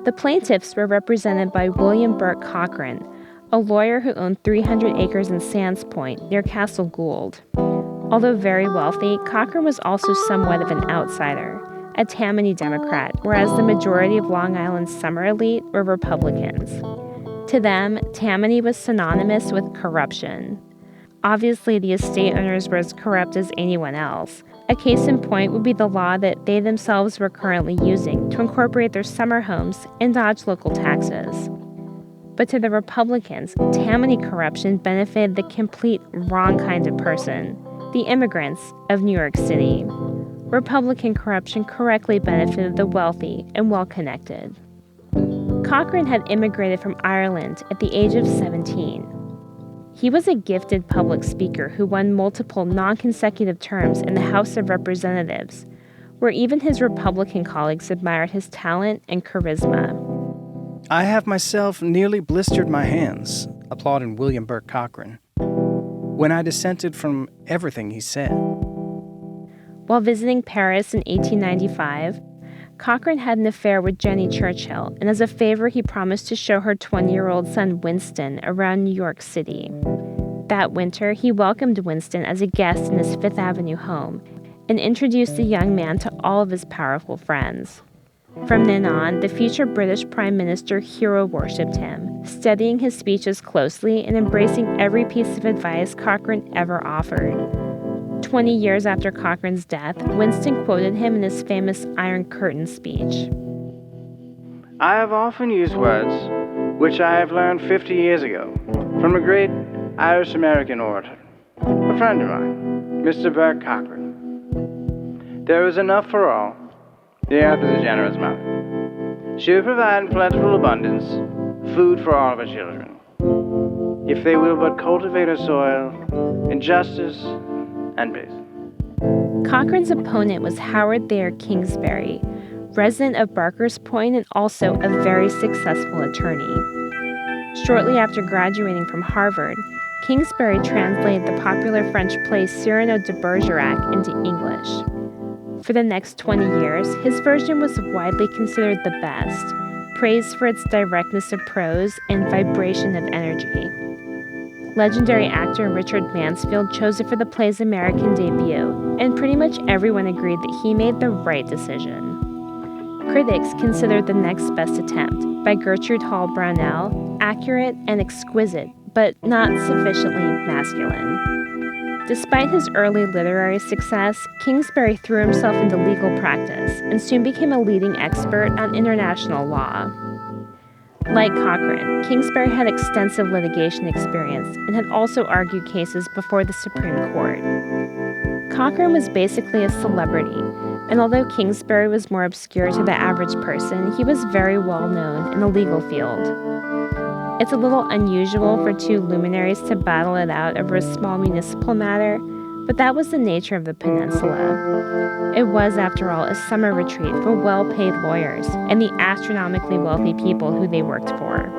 The plaintiffs were represented by William Bourke Cockran, a lawyer who owned 300 acres in Sands Point near Castle Gould. Although very wealthy, Cockran was also somewhat of an outsider, a Tammany Democrat, whereas the majority of Long Island's summer elite were Republicans. To them, Tammany was synonymous with corruption. Obviously, the estate owners were as corrupt as anyone else. A case in point would be the law that they themselves were currently using to incorporate their summer homes and dodge local taxes. But to the Republicans, Tammany corruption benefited the complete wrong kind of person, the immigrants of New York City. Republican corruption correctly benefited the wealthy and well-connected. Cockran had immigrated from Ireland at the age of 17. He was a gifted public speaker who won multiple non-consecutive terms in the House of Representatives, where even his Republican colleagues admired his talent and charisma. I have myself nearly blistered my hands, applauded William Bourke Cockran, when I dissented from everything he said. While visiting Paris in 1895, Cockran had an affair with Jenny Churchill, and as a favor, he promised to show her 20-year-old son Winston around New York City. That winter, he welcomed Winston as a guest in his Fifth Avenue home and introduced the young man to all of his powerful friends. From then on, the future British Prime Minister hero-worshipped him, studying his speeches closely and embracing every piece of advice Cockran ever offered. 20 years after Cockran's death, Winston quoted him in his famous Iron Curtain speech. I have often used words which I have learned 50 years ago from a great Irish-American orator, a friend of mine, Mr. Bourke Cockran. There is enough for all. The earth is a generous mother. She will provide in plentiful abundance food for all of her children, if they will but cultivate her soil in justice and peace. Cockran's opponent was Howard Thayer Kingsbury, resident of Barker's Point and also a very successful attorney. Shortly after graduating from Harvard, Kingsbury translated the popular French play Cyrano de Bergerac into English. For the next 20 years, his version was widely considered the best, praised for its directness of prose and vibration of energy. Legendary actor Richard Mansfield chose it for the play's American debut, and pretty much everyone agreed that he made the right decision. Critics considered The Next Best Attempt by Gertrude Hall Brownell accurate and exquisite, but not sufficiently masculine. Despite his early literary success, Kingsbury threw himself into legal practice and soon became a leading expert on international law. Like Cockran, Kingsbury had extensive litigation experience and had also argued cases before the Supreme Court. Cockran was basically a celebrity, and although Kingsbury was more obscure to the average person, he was very well known in the legal field. It's a little unusual for two luminaries to battle it out over a small municipal matter, but that was the nature of the peninsula. It was, after all, a summer retreat for well-paid lawyers and the astronomically wealthy people who they worked for.